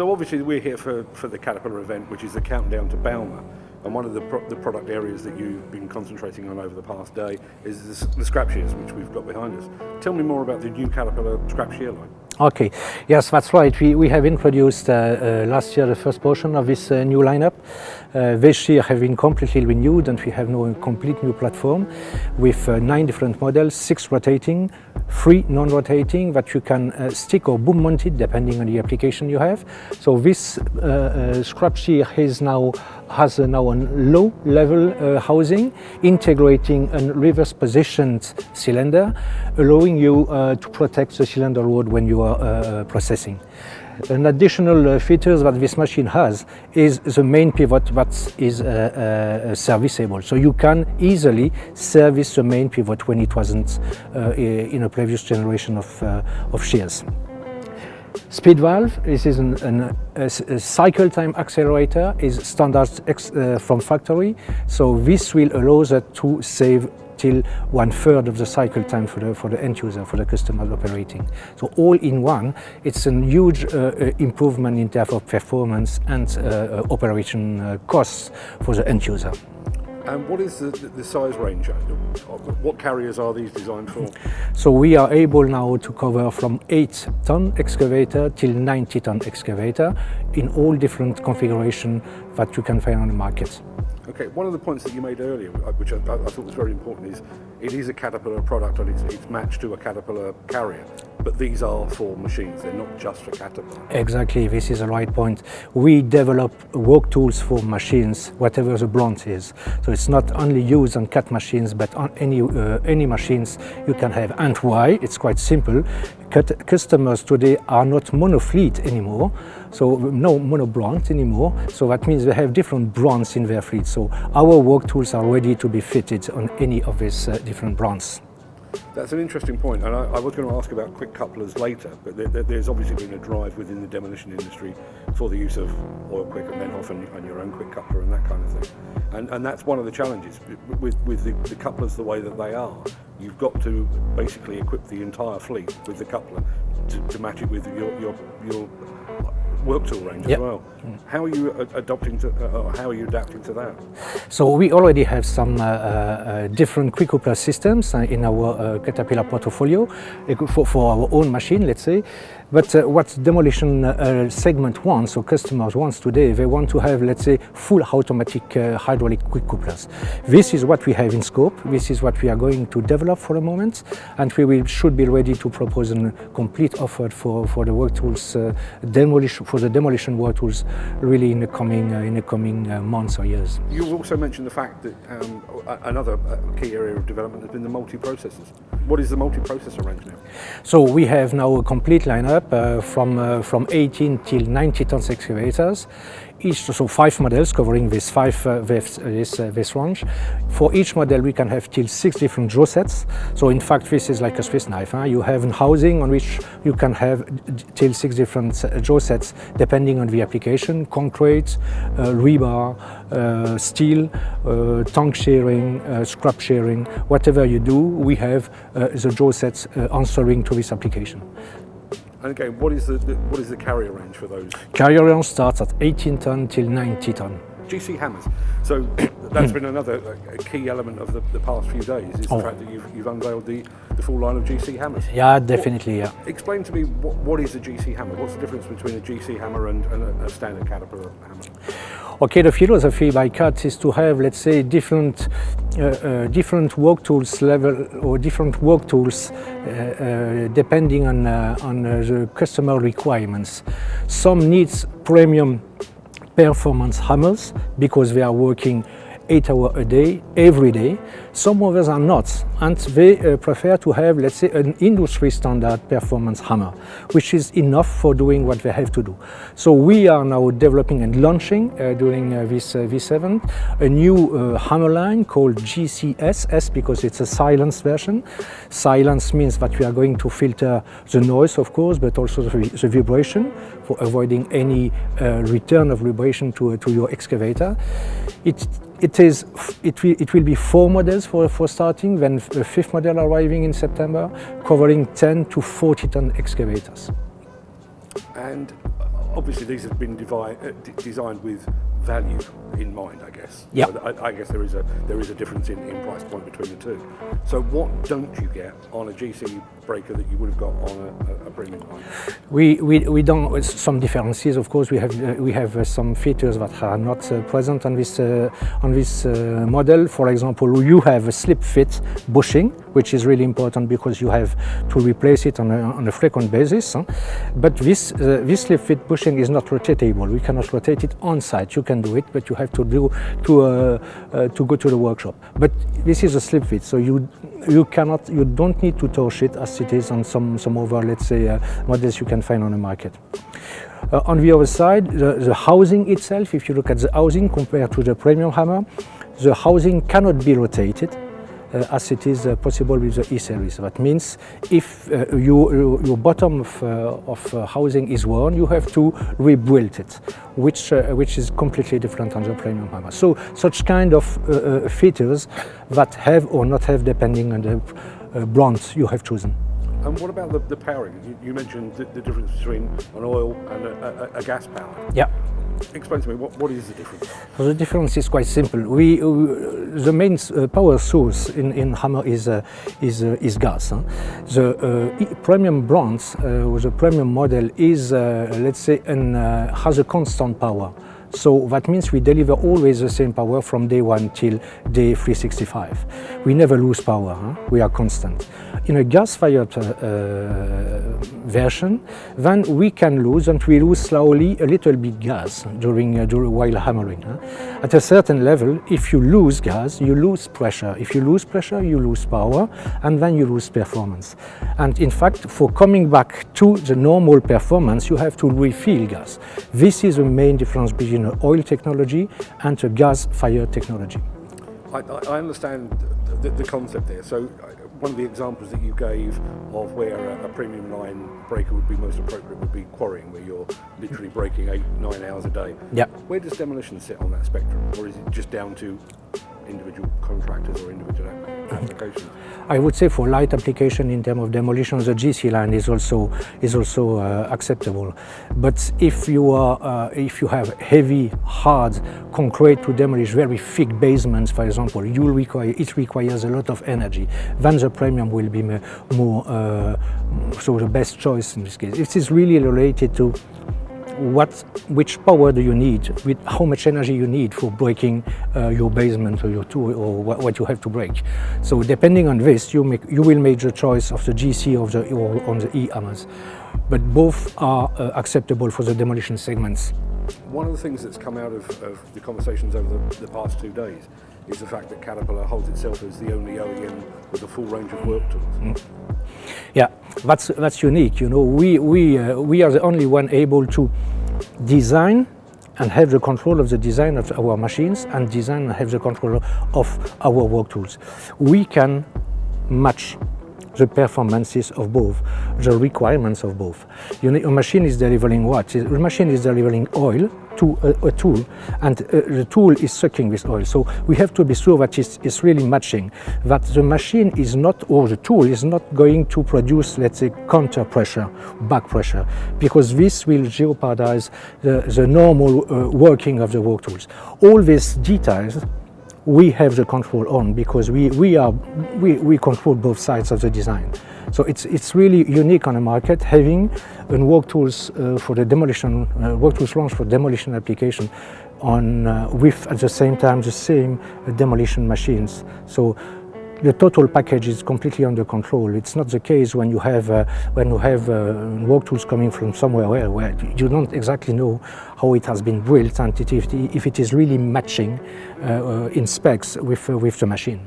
So obviously we're here for the Caterpillar event, which is the countdown to Bauma. And one of the product areas that you've been concentrating on over the past day is the scrap shears, which we've got behind us. Tell me more about the new Caterpillar scrap shear line. Okay, yes, that's right. We have introduced last year the first portion of this new lineup. This shear have been completely renewed, and we have now a complete new platform with 9 different models, 6 rotating, 3 non-rotating that you can stick or boom mounted depending on the application you have. So this scrap shear has now a low level housing integrating a reverse positioned cylinder, allowing you to protect the cylinder load when you are processing. An additional features that this machine has is the main pivot that is serviceable. So you can easily service the main pivot when it wasn't in a previous generation of shears. Speed valve, this is a cycle time accelerator, is standard from factory, so this will allow us to save till 1/3 of the cycle time for the end user, for the customer operating. So all in one, it's a huge improvement in terms of performance and operation costs for the end user. And what is the size range? What carriers are these designed for? So we are able now to cover from 8-ton excavator till 90-ton excavator in all different configurations that you can find on the market. Okay, one of the points that you made earlier, which I thought was very important, is it is a Caterpillar product and it's matched to a Caterpillar carrier, but these are for machines, they're not just for Caterpillar. Exactly, this is the right point. We develop work tools for machines, whatever the brand is. So it's not only used on Cat machines, but on any machines you can have. And why? It's quite simple. Customers today are not monofleet anymore, so no mono brand anymore. So that means they have different brands in their fleet. So our work tools are ready to be fitted on any of these different brands. That's an interesting point, and I was going to ask about quick couplers later, but there's obviously been a drive within the demolition industry for the use of oil quick and then often on your own quick coupler and that kind of thing. And that's one of the challenges with the couplers the way that they are. You've got to basically equip the entire fleet with the coupler to match it with your work tool range as well. How are you adapting to that? So we already have some different quick coupler systems in our Caterpillar portfolio for our own machine, let's say. But what demolition segment wants, or customers wants today, they want to have, let's say, full automatic hydraulic quick couplers. This is what we have in scope. This is what we are going to develop for the moment, and should be ready to propose a complete offer for the work tools, for the demolition work tools, really in the coming months or years. You also mentioned the fact that another key area of development has been the multi-processors. What is the multi-processor range now? So we have now a complete lineup from 18 till 90 tons excavators. So 5 models covering this range. For each model we can have till 6 different draw sets. So in fact this is like a Swiss knife. You have a housing on which you can have till 6 different draw sets depending on the application: concrete, rebar, steel, tank shearing, scrap shearing. Whatever you do, we have the draw sets answering to this application. And again, what is the carrier range for those? Carrier range starts at 18 ton till 90 ton. GC hammers. So that's been another key element of the past few days, is the fact that you've unveiled the full line of GC hammers. Yeah, definitely, yeah. Explain to me what is a GC hammer? What's the difference between a GC hammer and a standard Caterpillar hammer? Okay, the philosophy by Cat is to have, let's say, different work tools level or different work tools depending on the customer requirements. Some needs premium performance hammers because they are working 8 hours a day, every day. Some others are not, and they prefer to have, let's say, an industry standard performance hammer, which is enough for doing what they have to do. So we are now developing and launching during this event a new hammer line called GCS because it's a silence version. Silence means that we are going to filter the noise, of course, but also the vibration for avoiding any return of vibration to your excavator. It will be 4 models for starting, then the 5th model arriving in September, covering 10 to 40 ton excavators. And obviously these have been designed with value in mind, I guess. Yeah. So I guess there is a difference in price point between the two. So what don't you get on a GC breaker that you would have got on a premium line? We don't some differences. Of course, we have some features that are not present on this model. For example, you have a slip fit bushing, which is really important because you have to replace it on a frequent basis. But this slip fit bushing is not rotatable. We cannot rotate it on site. You can do it, but you have to go to the workshop. But this is a slip fit, so you don't need to torch it as it is on some other, let's say, models you can find on the market. On the other side, the housing itself, if you look at the housing compared to the premium hammer, the housing cannot be rotated as it is possible with the E-series. That means if your bottom of housing is worn, you have to rebuild it, which is completely different on the premium hammer. So such kind of features that have or not have depending on the brand you have chosen. And what about the powering? You mentioned the difference between an oil and a gas power. Yeah. Explain to me, what is the difference? So the difference is quite simple. The main power source in hammer is gas. The premium bronze, the premium model is, let's say, has a constant power. So that means we deliver always the same power from day 1 till day 365. We never lose power, we are constant. In a gas-fired version, then we can lose, and we lose slowly a little bit gas while hammering. At a certain level, if you lose gas, you lose pressure. If you lose pressure, you lose power, and then you lose performance. And in fact, for coming back to the normal performance, you have to refill gas. This is the main difference between oil technology and a gas-fired technology. I understand the concept there. So one of the examples that you gave of where a premium line breaker would be most appropriate would be quarrying, where you're literally breaking 8-9 hours a day. Yeah. Where does demolition sit on that spectrum, or is it just down to individual contractors or individual applications? I would say for light application in terms of demolition, the GC line is also acceptable. But if you have heavy, hard concrete to demolish, very thick basements, for example, it requires a lot of energy. Then the premium will be more so the best choice in this case. It is really related to which power do you need, with how much energy you need for breaking your basement or your tool or what you have to break. So depending on this, you will make the choice of the GC or on the E-hammers. But both are acceptable for the demolition segments. One of the things that's come out of the conversations over the past 2 days is the fact that Caterpillar holds itself as the only OEM with a full range of work tools. Yeah, that's unique. You know, we are the only one able to design and have the control of the design of our machines, and design and have the control of our work tools. We can match the performances of both, the requirements of both. You know, a machine is delivering what? A machine is delivering oil to a tool, and the tool is sucking this oil. So we have to be sure that it's really matching, that the machine is not, or the tool is not going to produce, let's say, counter pressure, back pressure, because this will jeopardize the normal working of the work tools. All these details we have the control on, because we control both sides of the design. So it's really unique on the market, having work tools for the demolition, work tools launch for demolition application with at the same time the same demolition machines. So the total package is completely under control. It's not the case when you have work tools coming from somewhere where you don't exactly know how it has been built, and if it is really matching in specs with the machine.